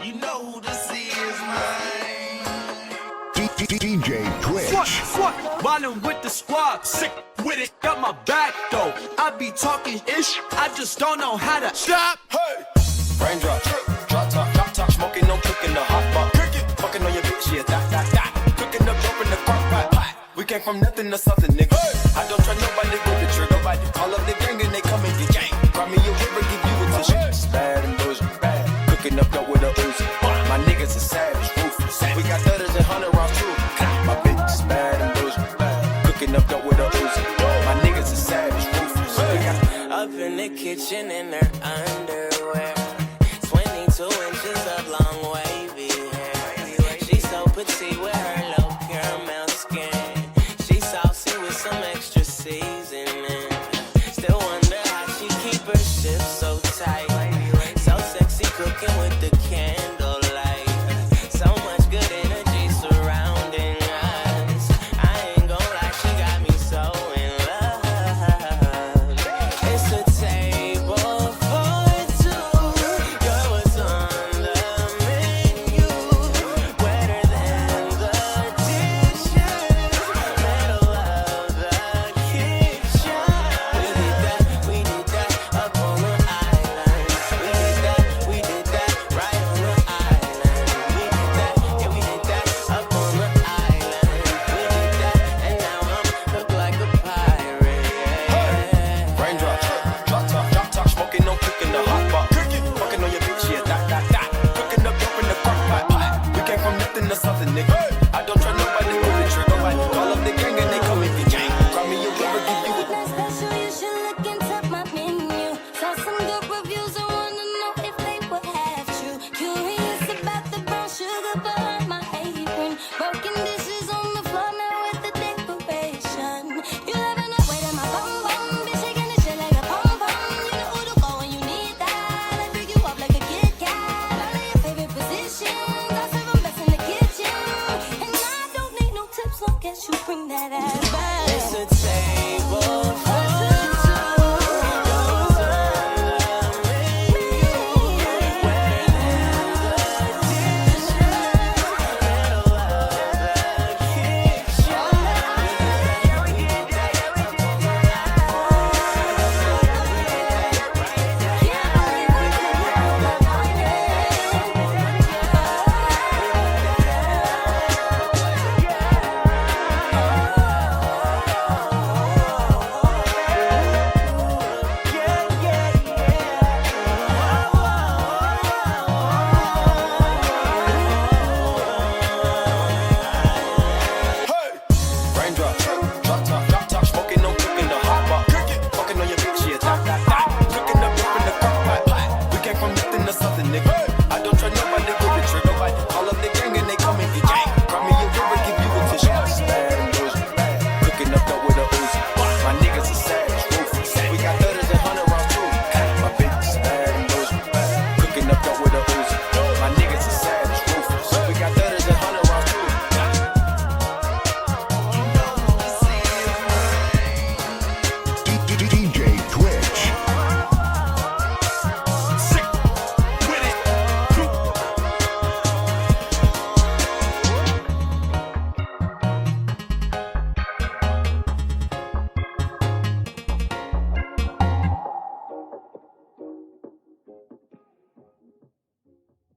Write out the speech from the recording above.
You know who this is, man. DJ Twitch. Squat, wildin' with the squad, sick with it, got my back though. I be talking ish, I just don't know how to stop. Hey, raindrop, drop top, smoking, no cooking the hot pot. Fucking on your bitch, yeah, that. Cooking up, dope in the crock pot. We came from nothing to something, nigga. I don't trust nobody with the trigger. Call up the gang and they come and get gang. Cry me a river, give you a tissue. It's bad and bullshit, bad. Cooking up dope with a Uzi. My niggas are savage, ruthless. We got 30s and 100 rounds too. My bitch is bad and bullshit, bad. Cooking up dope with a Uzi. My niggas are savage, ruthless. We got up in the kitchen in her underwear, 22 inches of long wavy hair. She's so petite with her low caramel skin. She's saucy with some extra seasoning. Still wonder how she keep her shit so tight. So sexy cooking with the candlelight. So much good energy surrounding us. I ain't gon' lie, she got me so in love. It's a table for two. Girl, what's on the menu? Wetter than the dishes. Middle of the kitchen. We did that up on the island. We did that right on the island. We did that up on the island. We did that, and now I'm look like a pirate. Yeah. raindrop, drop top, smoking, no cooking the hot pot. Fucking on your bitch, yeah, that. Cooking up dope in the crock pot. We came from nothing to something, nigga. I don't trust nobody with the trigger. Call up the gang and they come and get gang. Cry me a river, give you a Special, you should look into my menu. Saw some good reviews, I wanna know if they would have true. Curious about the brown sugar behind my apron. Broken dishes on the floor now with the decoration. You loving the way that my bum bum be shaking this shit like a pom pom. You know who to go when you need that. I pick you up like a Kit Kat. All of your favorite positions, I serve 'em best in the kitchen. And I don't need no tips, long as you bring that ass back. It's a table for two. raindrop, drop top, smoking, no cooking the hot pot. Fucking on your bitch, yeah, that. Cooking up dope in the crock pot. We came from nothing to something, nigga. I don't trust nobody with the trigger. Call up the gang and